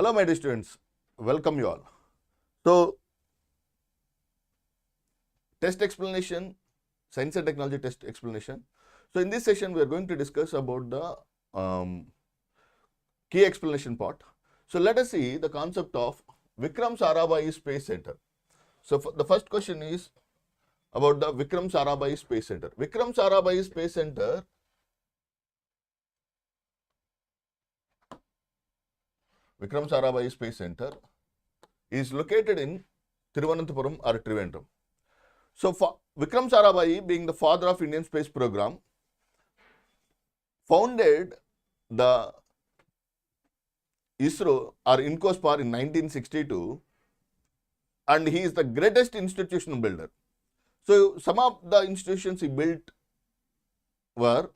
Hello my dear students, welcome you all. So, test explanation, science and technology test explanation. So, in this session we are going to discuss about the key explanation part. So, let us see the concept of Vikram Sarabhai Space Center. So, the first question is about the Vikram Sarabhai Space Center. Vikram Sarabhai Space Center is located in Thiruvananthapuram or Trivandrum. So, Vikram Sarabhai, being the father of Indian space program, founded the ISRO or INCOSPAR in 1962, and he is the greatest institutional builder. So, some of the institutions he built were,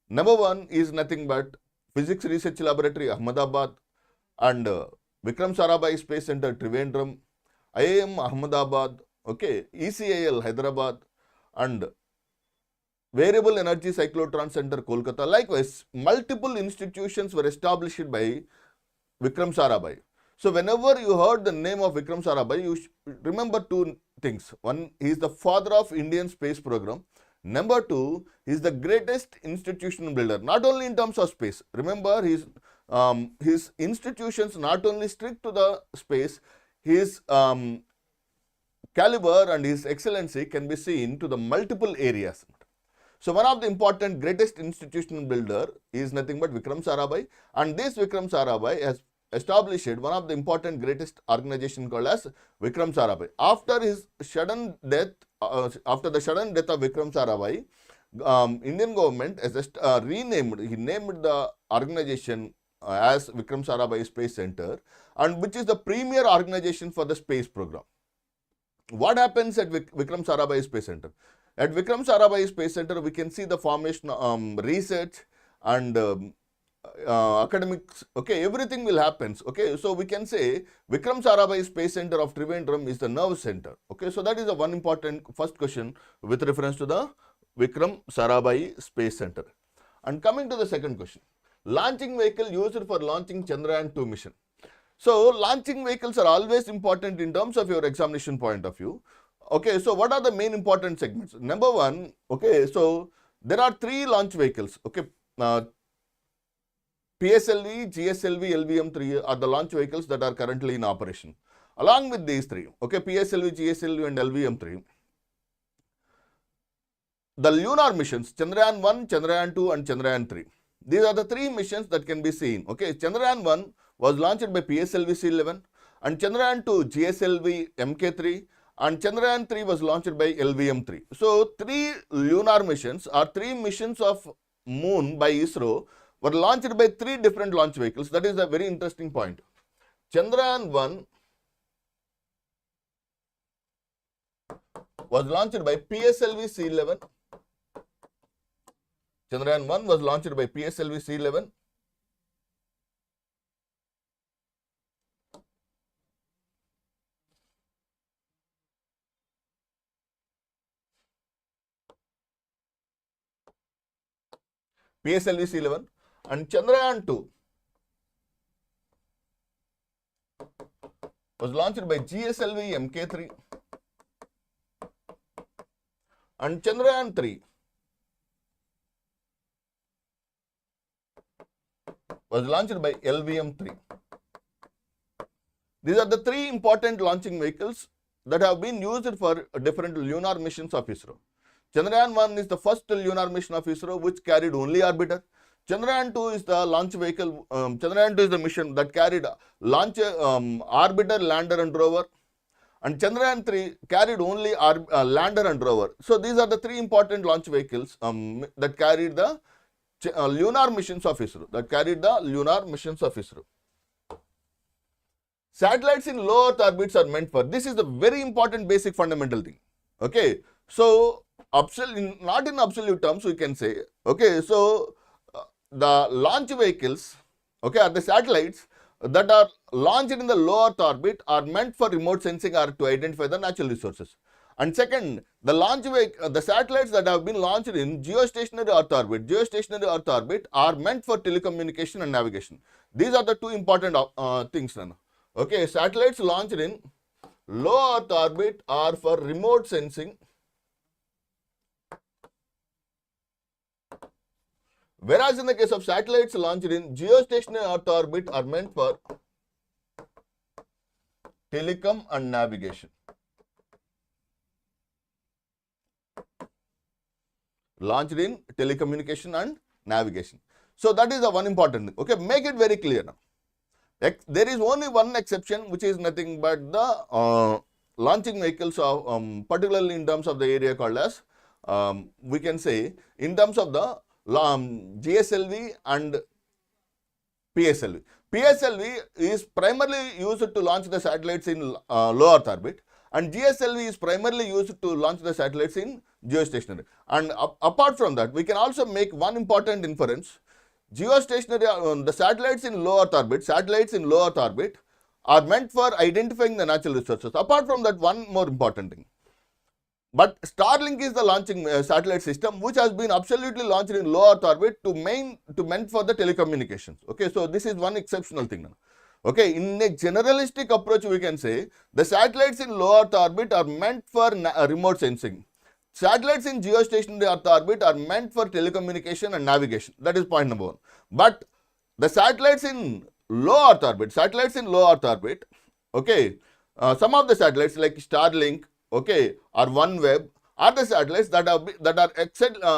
number one is nothing but Physics Research Laboratory, Ahmedabad, and Vikram Sarabhai Space Center, Trivandrum, IIM Ahmedabad, okay, ECIL Hyderabad, and Variable Energy Cyclotron Center, Kolkata. Likewise, multiple institutions were established by Vikram Sarabhai. So, whenever you heard the name of Vikram Sarabhai, you remember two things. One, he is the father of Indian space program. Number two, he is the greatest institutional builder, not only in terms of space. Remember, his institutions not only strict to the space, his caliber and his excellency can be seen to the multiple areas. So, one of the important greatest institutional builder is nothing but Vikram Sarabhai, and this Vikram Sarabhai has established one of the important greatest organization called as Vikram Sarabhai. After his sudden death, after the sudden death of Vikram Sarabhai, Indian government has named the organization as Vikram Sarabhai Space Center, and which is the premier organization for the space program. What happens at Vikram Sarabhai Space Center? At Vikram Sarabhai Space Center, we can see the formation, research and academics, okay, everything will happen, okay. So, we can say Vikram Sarabhai Space Center of Trivandrum is the nerve center, okay. So, that is the one important first question with reference to the Vikram Sarabhai Space Center. And coming to the second question, launching vehicle used for launching Chandrayaan-2 mission. So, launching vehicles are always important in terms of your examination point of view, okay. So, what are the main important segments? Number one, okay, so there are three launch vehicles, okay. PSLV, GSLV, LVM3 are the launch vehicles that are currently in operation. Along with these three, okay, PSLV, GSLV and LVM3, the lunar missions, Chandrayaan-1, Chandrayaan-2 and Chandrayaan-3. These are the three missions that can be seen, okay. Chandrayaan-1 was launched by PSLV C11 and Chandrayaan-2 GSLV MK3 and Chandrayaan-3 was launched by LVM3. So, three lunar missions or three missions of moon by ISRO were launched by three different launch vehicles. That is a very interesting point. Chandrayaan-1 was launched by PSLV C11. Chandrayaan-1 was launched by PSLV C11. PSLV C11 and Chandrayaan-2 was launched by GSLV MK3 and Chandrayaan-3 was launched by LVM3. These are the three important launching vehicles that have been used for different lunar missions of ISRO. Chandrayaan-1 is the first lunar mission of ISRO which carried only orbiter. Chandrayaan-2 is the launch vehicle, Chandrayaan-2 is the mission that carried launch orbiter, lander and rover, and Chandrayaan-3 carried only lander and rover. So, these are the three important launch vehicles that carried the lunar missions of ISRO, Satellites in low Earth orbits are meant for, this is the very important basic fundamental thing, okay. So, not in absolute terms we can say, okay. So, the launch vehicles, okay, are the satellites that are launched in the low Earth orbit are meant for remote sensing or to identify the natural resources. And second, the satellites that have been launched in geostationary Earth orbit are meant for telecommunication and navigation. These are the two important things. Okay, satellites launched in low Earth orbit are for remote sensing, whereas in the case of satellites launched in geostationary Earth orbit are meant for telecom and navigation. Launched in telecommunication and navigation. So that is the one important thing. Okay, make it very clear now. There is only one exception, which is nothing but the launching vehicles of particularly in terms of the area called as we can say in terms of the GSLV and PSLV. PSLV is primarily used to launch the satellites in low Earth orbit, and GSLV is primarily used to launch the satellites in geostationary. And apart from that, we can also make one important inference. Geostationary, the satellites in low Earth orbit are meant for identifying the natural resources. Apart from that, one more important thing. But Starlink is the launching satellite system which has been absolutely launched in low Earth orbit to meant for the telecommunications. Okay, so this is one exceptional thing now. Okay, in a generalistic approach, we can say the satellites in low Earth orbit are meant for remote sensing. Satellites in geostationary Earth orbit are meant for telecommunication and navigation. That is point number one. But the satellites in low Earth orbit, okay, some of the satellites like Starlink, okay, or OneWeb are the satellites that are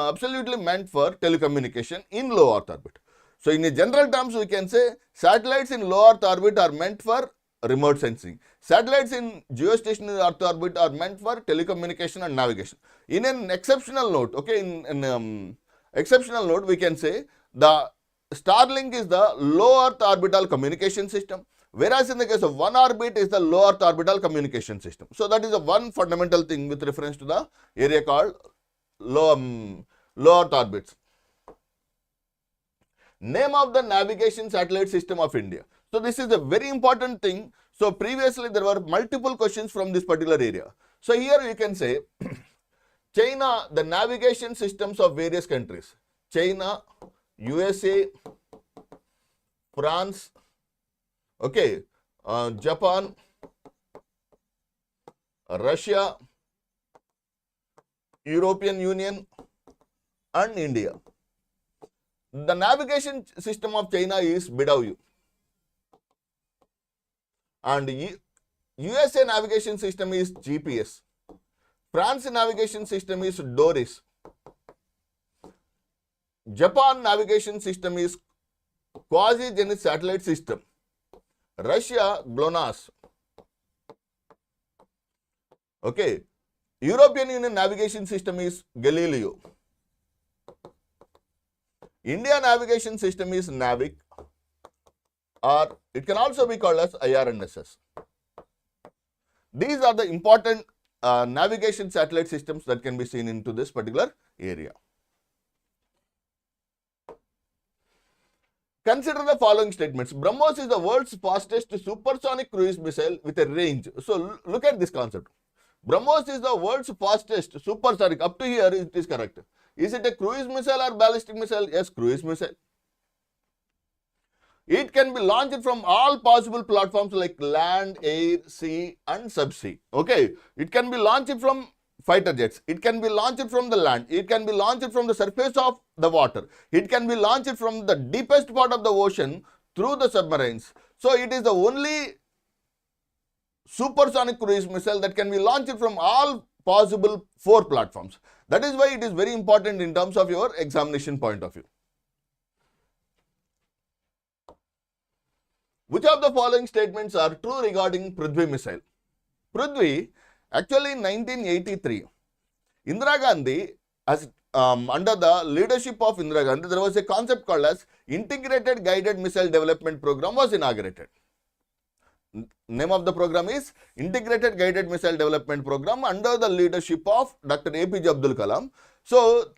absolutely meant for telecommunication in low Earth orbit. So in a general terms, we can say satellites in low Earth orbit are meant for remote sensing. Satellites in geostationary Earth orbit are meant for telecommunication and navigation. In an exceptional note, okay, in exceptional note, we can say the Starlink is the low Earth orbital communication system, whereas in the case of OneOrbit is the low Earth orbital communication system. So that is the one fundamental thing with reference to the area called low Earth orbits. Name of the navigation satellite system of India. So this is a very important thing. So previously there were multiple questions from this particular area. So here you can say China, the navigation systems of various countries. China, USA, France, okay, Japan, Russia, European Union and India. The navigation system of China is Bidao, and USA navigation system is GPS. France navigation system is DORIS. Japan navigation system is quasi-Zenith satellite system. Russia, GLONASS. Okay. European Union navigation system is Galileo. India navigation system is NAVIC, or it can also be called as IRNSS. These are the important navigation satellite systems that can be seen into this particular area. Consider the following statements. BrahMos is the world's fastest supersonic cruise missile with a range. So look at this concept. BrahMos is the world's fastest supersonic. Up to here it is correct. Is it a cruise missile or ballistic missile? Yes, cruise missile. It can be launched from all possible platforms like land, air, sea and subsea. Okay, it can be launched from fighter jets. It can be launched from the land. It can be launched from the surface of the water. It can be launched from the deepest part of the ocean through the submarines. So it is the only supersonic cruise missile that can be launched from all possible 4 platforms. That is why it is very important in terms of your examination point of view. Which of the following statements are true regarding Prithvi missile? Prithvi, actually in 1983, Indira Gandhi, as under the leadership of Indira Gandhi, there was a concept called as Integrated Guided Missile Development Program was inaugurated. Name of the program is Integrated Guided Missile Development Program under the leadership of Dr. APJ Abdul Kalam. So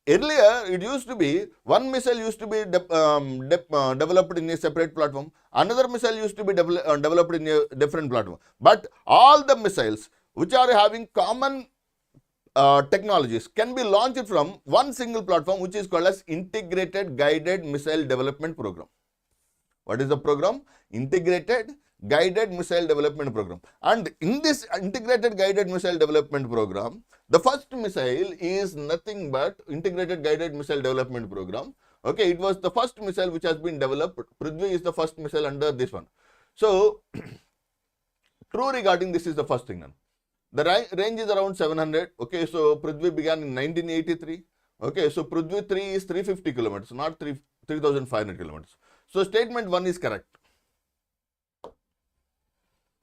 earlier it used to be one missile used to be developed in a separate platform, another missile used to be developed in a different platform. But all the missiles which are having common technologies can be launched from one single platform, which is called as Integrated Guided Missile Development Program. What is the program? Integrated Guided Missile Development Program. And in this Integrated Guided Missile Development Program, the first missile is nothing but Integrated Guided Missile Development Program. Okay, it was the first missile which has been developed. Prithvi is the first missile under this one. So, true regarding this is the first thing. The range is around 700. Okay, so Prithvi began in 1983. Okay, so Prithvi 3 is 350 kilometers, not 3,500 kilometers. So, statement 1 is correct.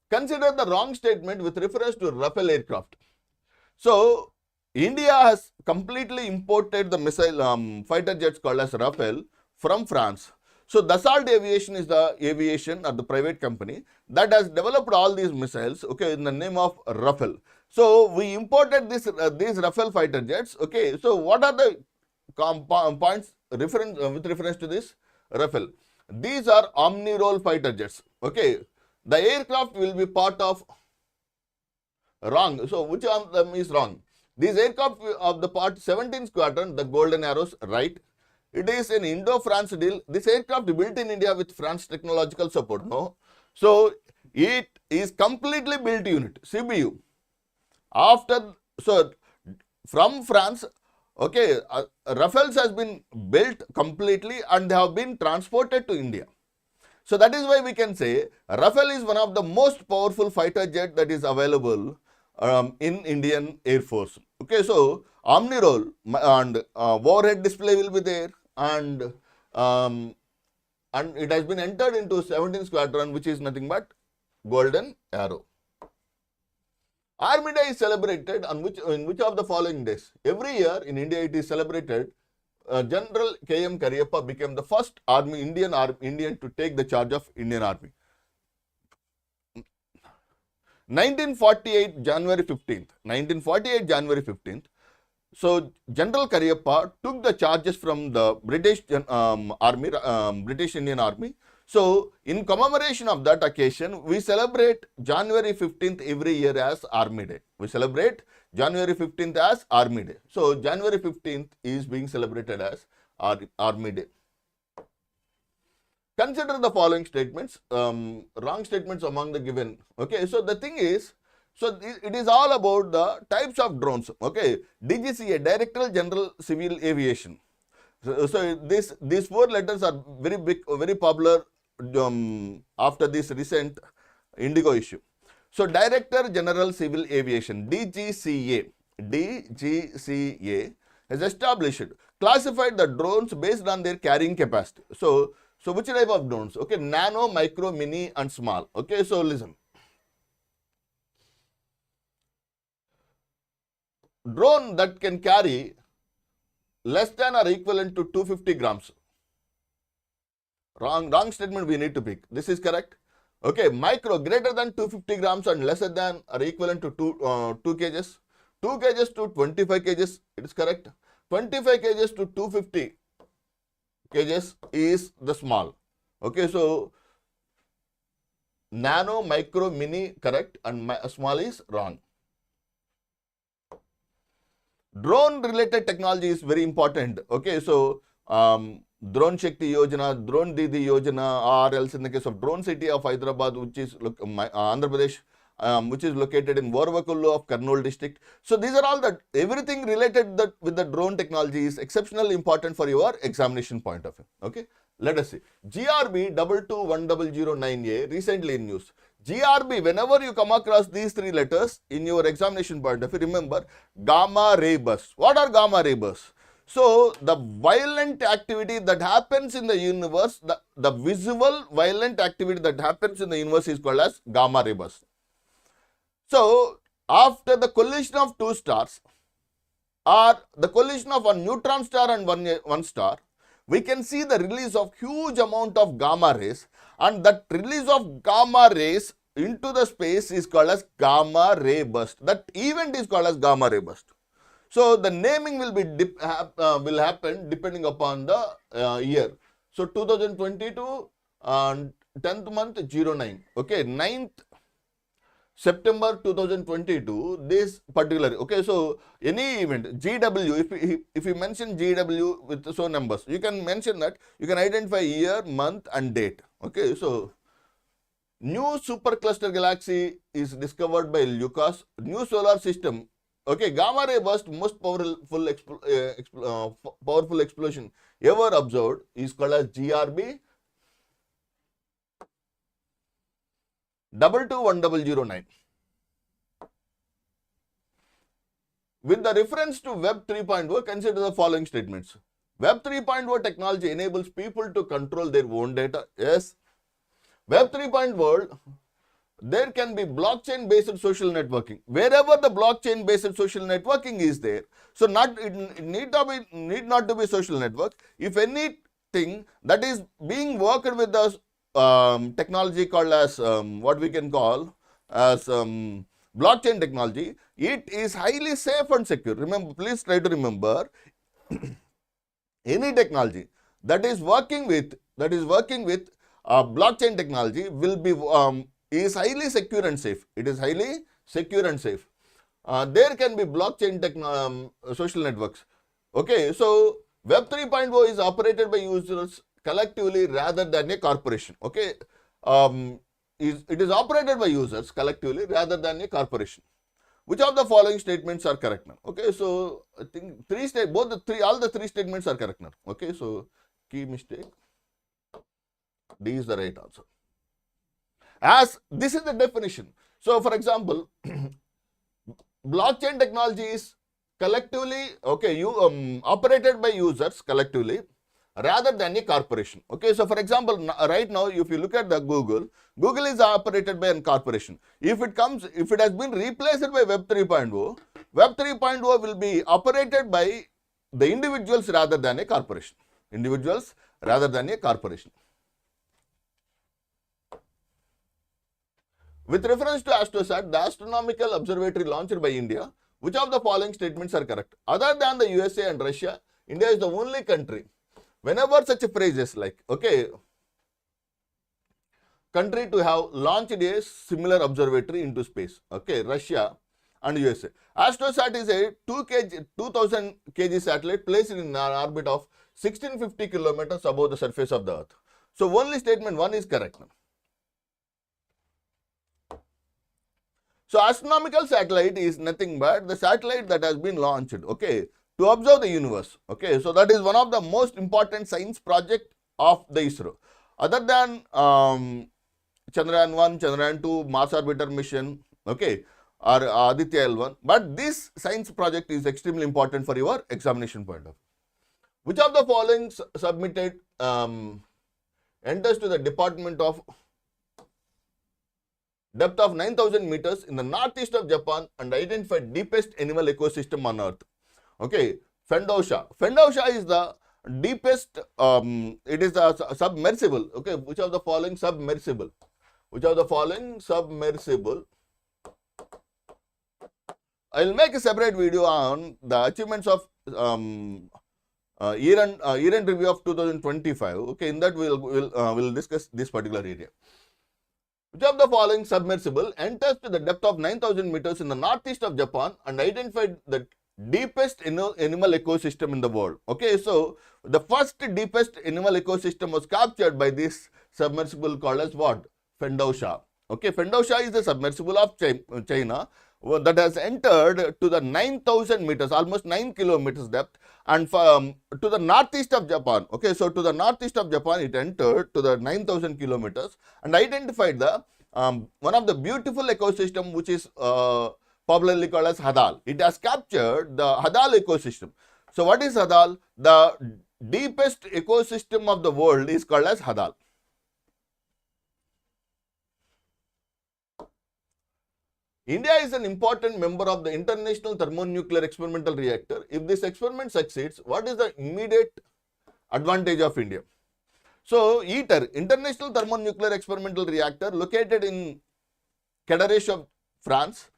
Consider the wrong statement with reference to Rafale aircraft. So, India has completely imported the missile fighter jets called as Rafale from France. So, Dassault Aviation is the aviation or the private company that has developed all these missiles, okay, in the name of Rafale. So, we imported these Rafale fighter jets, okay. So, what are the points with reference to this Rafale? These are omni-role fighter jets, okay. The aircraft will be part of wrong. So, which of them is wrong? These aircraft of the part 17 squadron, the Golden Arrows, right. It is an Indo-France deal. This aircraft built in India with France technological support. No. So, it is completely built unit, CBU. From France, okay, Rafales has been built completely and they have been transported to India. So, that is why we can say Rafale is one of the most powerful fighter jet that is available in Indian Air Force. Okay, so omni-role and overhead display will be there, and it has been entered into 17 squadron, which is nothing but Golden Arrow. Army Day is celebrated on in which of the following days? Every year in India it is celebrated. General K.M. Kariappa became the first Indian to take the charge of Indian Army. 1948 January 15th. So, General Kariappa took the charges from the British Indian Army. So, in commemoration of that occasion, we celebrate January 15th every year as Army Day. We celebrate January 15th as Army Day. So, January 15th is being celebrated as Army Day. Consider the following statements, wrong statements among the given. Okay, so the thing is, so it is all about the types of drones. Okay, DGCA, Director General Civil Aviation. So these 4 letters are very big, very popular after this recent Indigo issue. So, Director General Civil Aviation, DGCA has established, classified the drones based on their carrying capacity. So which type of drones? Okay, nano, micro, mini and small. Okay, so listen. Drone that can carry less than or equivalent to 250 grams. Wrong statement we need to pick. This is correct. Okay, micro, greater than 250 grams and lesser than or equivalent to 2 kgs. 2 kgs to 25 kgs, it is correct. 25 kgs to 250 kgs is the small. Okay, so nano, micro, mini correct and small is wrong. Drone related technology is very important. Okay, so Drone Shakti Yojana, Drone Didi Yojana, or else in the case of Drone City of Hyderabad, which is Andhra Pradesh, which is located in Vorvakullu of Kurnool district. So these are all everything related with the drone technology is exceptionally important for your examination point of view. Okay, let us see. GRB 221009A recently in news. GRB, whenever you come across these 3 letters in your examination point of view, remember gamma ray bursts. What are gamma ray bursts? So, the violent activity that happens in the universe, the visual violent activity that happens in the universe is called as gamma ray burst. So, after the collision of 2 stars or the collision of a neutron star and one star, we can see the release of huge amount of gamma rays, and that release of gamma rays into the space is called as gamma ray burst. That event is called as gamma ray burst. So, the naming will happen depending upon the year. So, 2022 10th month 09. Okay, 9th September 2022, this particular, okay, so any event, GW, if you mention GW with so numbers, you can mention that, you can identify year, month and date, okay. So, new supercluster galaxy is discovered by Lucas, new solar system, okay, gamma ray burst, most powerful explosion ever observed is called as GRB 221009. With the reference to Web 3.0, consider the following statements. Web 3.0 technology enables people to control their own data. Yes. Web 3.0, there can be blockchain-based social networking. Wherever the blockchain-based social networking is there, so it need not to be social network. If anything that is being worked with the technology called as what we can call as blockchain technology, it is highly safe and secure. Remember, please try to remember, any technology that is working with blockchain technology will be is highly secure and safe. It is highly secure and safe. There can be blockchain social networks. Okay, so Web 3.0 is operated by users collectively rather than a corporation. Okay, it is operated by users collectively rather than a corporation. Which of the following statements are correct now? Okay, so I think all the three statements are correct now. Okay, so key mistake. D is the right answer. As this is the definition. So, for example, blockchain technology is collectively, okay, operated by users collectively rather than a corporation. Okay, so for example, right now, if you look at the Google is operated by a corporation. If it has been replaced by Web 3.0, Web 3.0 will be operated by the individuals rather than a corporation. Individuals rather than a corporation. With reference to AstroSat, the astronomical observatory launched by India, which of the following statements are correct? Other than the USA and Russia, India is the only country. Whenever such phrases like, okay, country to have launched a similar observatory into space, okay, Russia and USA. AstroSat is a 2000 kg satellite placed in an orbit of 1650 kilometers above the surface of the Earth. So, only statement 1 is correct now. So, astronomical satellite is nothing but the satellite that has been launched, okay, to observe the universe. Okay, so that is one of the most important science project of the ISRO. Other than Chandrayaan 1, Chandrayaan 2, Mars Orbiter mission, okay, or Aditya L1, but this science project is extremely important for your examination point of view. Which of the following submitted enters to the Department of depth of 9,000 meters in the northeast of Japan and identified deepest animal ecosystem on Earth? Okay, Fendosha. Fendosha is the deepest, it is a submersible. Okay, which of the following submersible? Which of the following submersible? I will make a separate video on the achievements of year-end review of 2025. Okay, in that we'll discuss this particular area. Which of the following submersible enters to the depth of 9,000 meters in the northeast of Japan and identified the deepest animal ecosystem in the world? Okay, so the first deepest animal ecosystem was captured by this submersible called as what? Fendosha. Okay, Fendosha is the submersible of China that has entered to the 9,000 meters, almost 9 kilometers depth, and to the northeast of Japan. Okay, so to the northeast of Japan, it entered to the 9,000 kilometers and identified the one of the beautiful ecosystem which is popularly called as Hadal. It has captured the Hadal ecosystem. So what is Hadal? The deepest ecosystem of the world is called as Hadal. India is an important member of the International Thermonuclear Experimental Reactor. If this experiment succeeds, what is the immediate advantage of India? So, ITER, International Thermonuclear Experimental Reactor, located in Cadarache, France,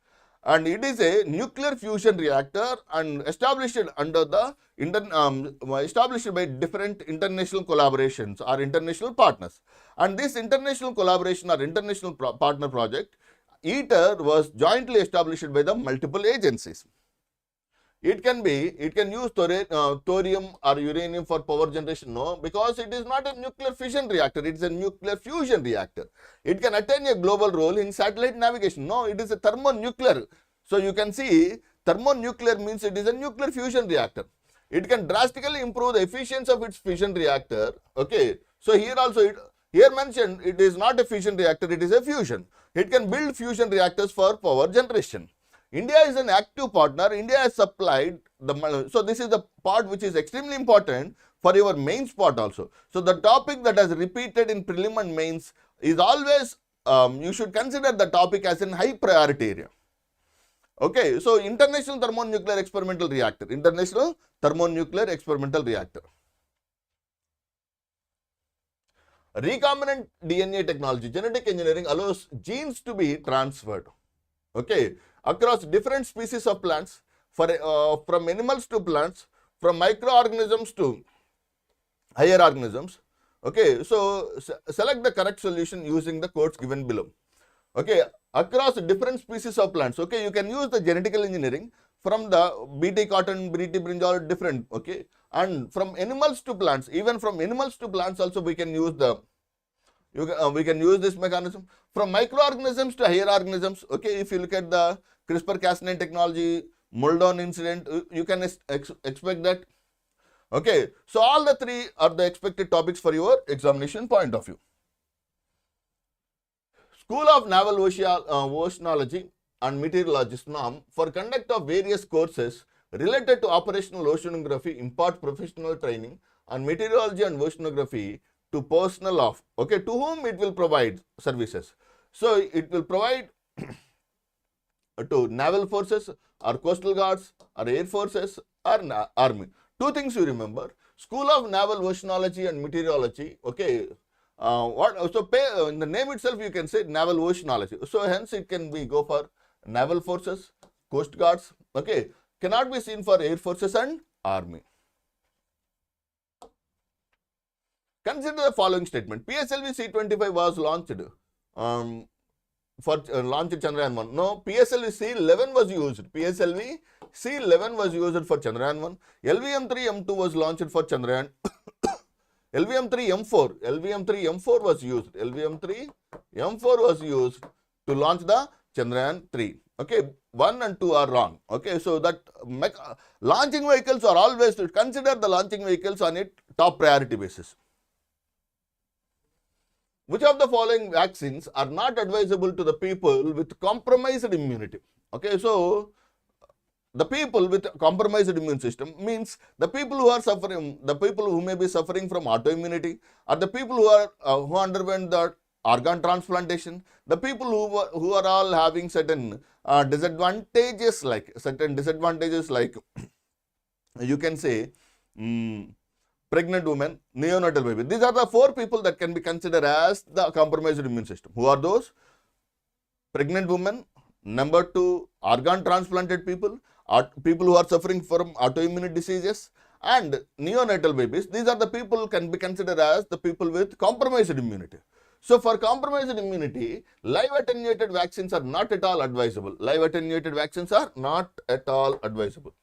and it is a nuclear fusion reactor and established under the established by different international collaborations or international partners. And this international collaboration or international partner project ITER was jointly established by the multiple agencies. It can use thorium or uranium for power generation. No, because it is not a nuclear fission reactor, it is a nuclear fusion reactor. It can attain a global role in satellite navigation. No, it is a thermonuclear. So you can see thermonuclear means it is a nuclear fusion reactor. It can drastically improve the efficiency of its fission reactor. Okay, so here also here mentioned it is not a fission reactor, it is a fusion. It can build fusion reactors for power generation. India is an active partner. India has supplied so this is the part which is extremely important for your mains part also. So the topic that has repeated in prelim and mains is always, you should consider the topic as in high priority area. Okay, so International Thermonuclear Experimental Reactor. International Thermonuclear Experimental Reactor. Recombinant DNA technology, genetic engineering allows genes to be transferred. Okay, across different species of plants, from animals to plants, from microorganisms to higher organisms. Okay, so select the correct solution using the codes given below. Okay, across different species of plants. Okay, you can use the genetical engineering from the BT cotton, BT brinjal, different. Okay, and from animals to plants, even from animals to plants also we can use we can use this mechanism. From microorganisms to higher organisms. Okay, if you look at the CRISPR-Cas9 technology, Muldoon incident, you can expect that. Okay, so all the three are the expected topics for your examination point of view. School of Naval Oceanology and Meteorology SNOM for conduct of various courses related to operational oceanography impart professional training on meteorology and oceanography to personnel of, okay, to whom it will provide services. So it will provide to naval forces or coastal guards or air forces or army. Two things you remember: School of Naval Oceanology and Meteorology. Okay, in the name itself you can say naval oceanology. So hence it can be go for naval forces, coast guards. Okay, cannot be seen for air forces and army. Consider the following statement: PSLV C-25 was launched for launched Chandrayaan 1. No, PSLV C-11 was used. PSLV C-11 was used for Chandrayaan 1. LVM-3 M2 was launched for Chandrayaan. LVM-3 M4. LVM-3 M4 was used. LVM-3 M4 was used to launch the Chandrayaan 3. Okay, 1 and 2 are wrong. Okay, so that launching vehicles are always to consider the launching vehicles on a top priority basis. Which of the following vaccines are not advisable to the people with compromised immunity? Okay, so the people with compromised immune system means the people who are suffering, the people who may be suffering from autoimmunity, or the people who underwent the organ transplantation, the people who are all having certain disadvantages like you can say pregnant women, neonatal baby. These are the 4 people that can be considered as the compromised immune system. Who are those? Pregnant women, number 2, organ transplanted people, people who are suffering from autoimmune diseases, and neonatal babies. These are the people who can be considered as the people with compromised immunity. So for compromised immunity, live attenuated vaccines are not at all advisable. Live attenuated vaccines are not at all advisable.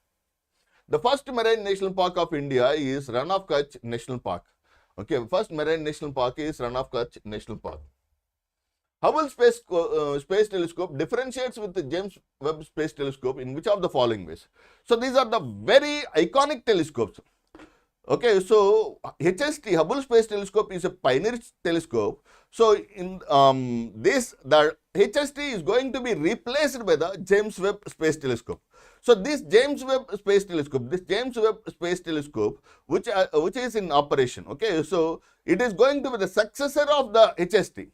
The first marine national park of India is Rann of Kutch National Park. Okay, first marine national park is Rann of Kutch National Park. Hubble Space Telescope differentiates with the James Webb Space Telescope in which of the following ways? So these are the very iconic telescopes. Okay, so HST, Hubble Space Telescope, is a pioneer telescope. So in the HST is going to be replaced by the James Webb Space Telescope. So this James Webb Space Telescope, which is in operation, okay, so it is going to be the successor of the HST.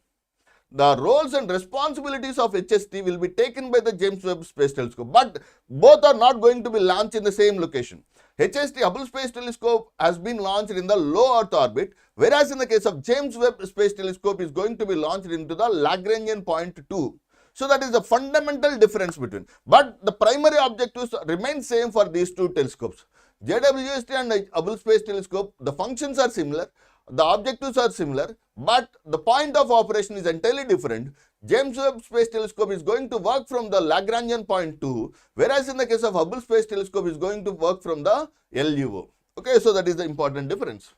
The roles and responsibilities of HST will be taken by the James Webb Space Telescope, but both are not going to be launched in the same location. HST, Hubble Space Telescope, has been launched in the low Earth orbit, whereas in the case of James Webb Space Telescope is going to be launched into the Lagrangian point 2. So that is the fundamental difference between. But the primary objectives remain same for these two telescopes. JWST and Hubble Space Telescope, the functions are similar, the objectives are similar, but the point of operation is entirely different. James Webb Space Telescope is going to work from the Lagrangian point 2, whereas in the case of Hubble Space Telescope is going to work from the LUO. Okay, so that is the important difference.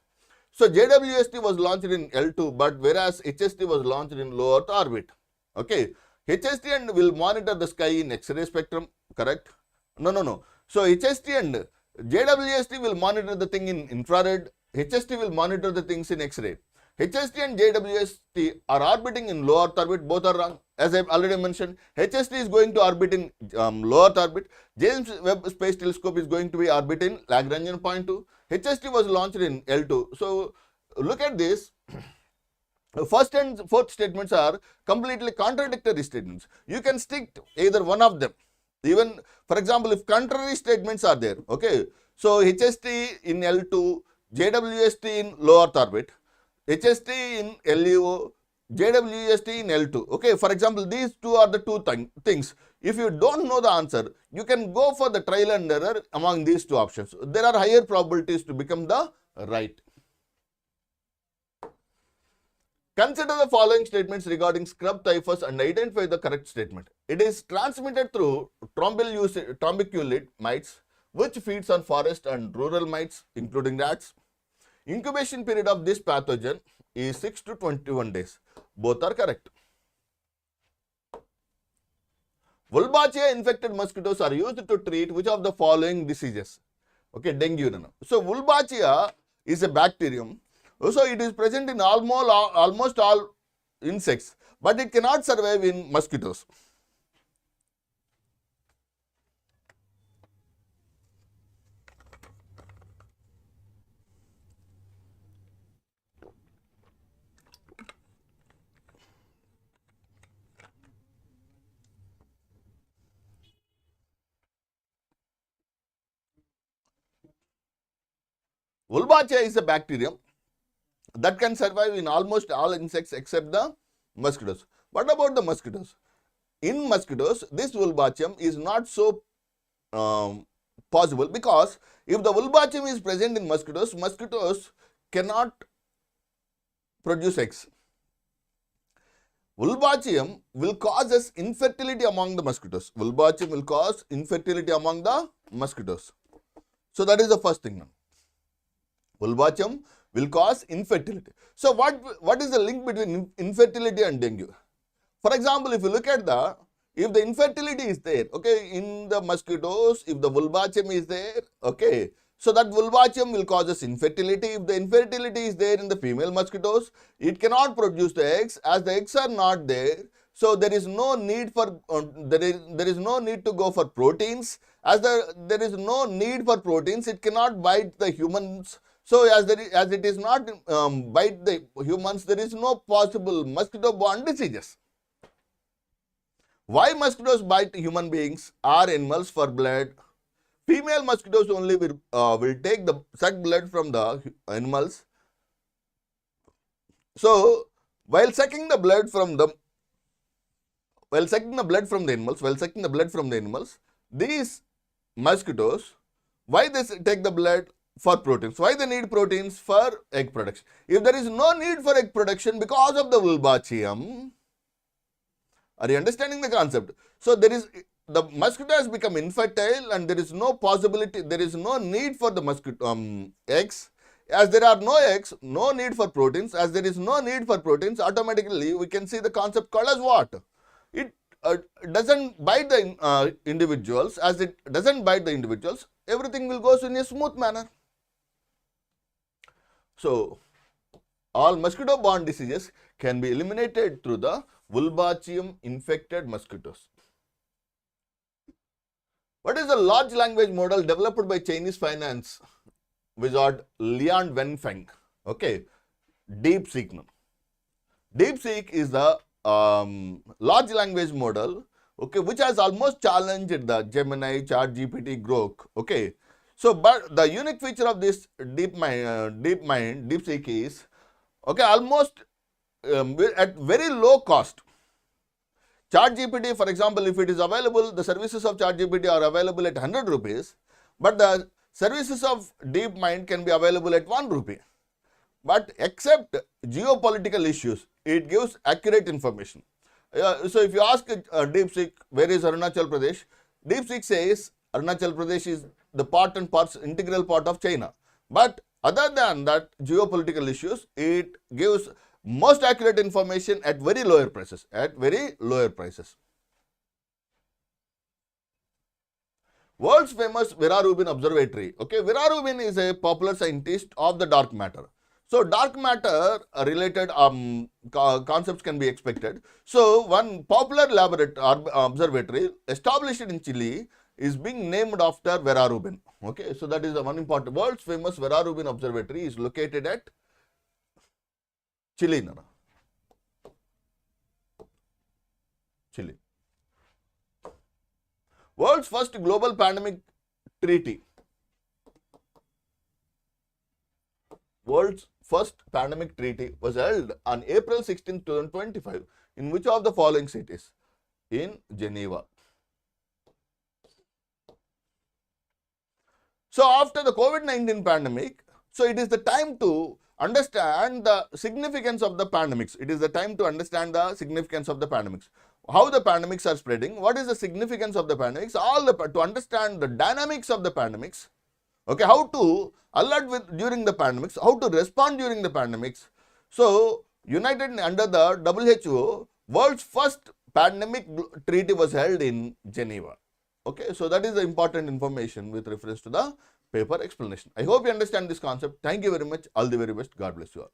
So JWST was launched in L2, but whereas HST was launched in low Earth orbit. Okay, HST and will monitor the sky in X-ray spectrum, correct? No. So HST and JWST will monitor the thing in infrared. HST will monitor the things in X-ray. HST and JWST are orbiting in low Earth orbit. Both are wrong. As I already mentioned, HST is going to orbit in low Earth orbit. James Webb Space Telescope is going to be orbit in Lagrangian point 2. HST was launched in L2. So look at this. First and fourth statements are completely contradictory statements. You can stick to either one of them. Even, for example, if contrary statements are there, okay. So HST in L2, JWST in low Earth orbit, HST in LEO, JWST in L2. Okay, for example, these two are the two things. If you don't know the answer, you can go for the trial and error among these two options. There are higher probabilities to become the right. Consider the following statements regarding scrub typhus and identify the correct statement. It is transmitted through trombiculate mites, which feeds on forest and rural mites, including rats. Incubation period of this pathogen is 6 to 21 days. Both are correct. Wolbachia infected mosquitoes are used to treat which of the following diseases? Okay, dengue. So Wolbachia is a bacterium. So it is present in almost all insects, but it cannot survive in mosquitoes. Wolbachia is a bacterium that can survive in almost all insects except the mosquitoes. What about the mosquitoes? In mosquitoes, this Wolbachia is not so possible, because if the Wolbachia is present in mosquitoes, mosquitoes cannot produce eggs. Wolbachia will cause us infertility among the mosquitoes. Wolbachia will cause infertility among the mosquitoes. So that is the first thing. Wolbachia will cause infertility. So what is the link between infertility and dengue? For example, if you look at if the infertility is there, okay, in the mosquitoes, if the Wolbachia is there, okay, so that Wolbachia will cause us infertility. If the infertility is there in the female mosquitoes, it cannot produce the eggs. As the eggs are not there, so there is no need for there is no need to go for proteins. As there is no need for proteins, it cannot bite the humans. So as it is not bite the humans, there is no possible mosquito-borne diseases. Why mosquitoes bite human beings or animals for blood? Female mosquitoes only will take the suck blood from the animals. So while sucking the blood from the animals, these mosquitoes, why they take the blood? For proteins. Why they need proteins? For egg production. If there is no need for egg production because of the Wolbachia, are you understanding the concept? So the mosquito has become infertile and there is no possibility, there is no need for the mosquito eggs. As there are no eggs, no need for proteins. As there is no need for proteins, automatically we can see the concept called as what? It doesn't bite the individuals. As it doesn't bite the individuals, everything will go in a smooth manner. So all mosquito-borne diseases can be eliminated through the Wolbachia infected mosquitoes. What is the large language model developed by Chinese finance wizard Lian Wenfeng? Okay, DeepSeek. DeepSeek is the large language model, okay, which has almost challenged the Gemini, ChatGPT, Grok. Okay, so but the unique feature of this DeepSeek is, okay, almost at very low cost. ChatGPT, for example, if it is available, the services of ChatGPT are available at 100 rupees, but the services of DeepMind can be available at 1 rupee. But except geopolitical issues, it gives accurate information. So if you ask DeepSeek, where is Arunachal Pradesh? DeepSeek says Arunachal Pradesh is the part and integral part of China. But other than that geopolitical issues, it gives most accurate information at very lower prices. World's famous Vera Rubin Observatory. Okay, Vera Rubin is a popular scientist of the dark matter. So, dark matter related concepts can be expected. So, one popular observatory established in Chile is being named after Vera Rubin. Okay, so that is the one important. World's famous Vera Rubin Observatory is located at Chile. Chile. World's first global pandemic treaty. World's first pandemic treaty was held on April 16, 2025 in which of the following cities? In Geneva. So, after the COVID-19 pandemic, so it is the time to understand the significance of the pandemics. It is the time to understand the significance of the pandemics. How the pandemics are spreading, what is the significance of the pandemics, to understand the dynamics of the pandemics, okay, how to alert during the pandemics, how to respond during the pandemics. So, united under the WHO, world's first pandemic treaty was held in Geneva. Okay, so that is the important information with reference to the paper explanation. I hope you understand this concept. Thank you very much. All the very best. God bless you all.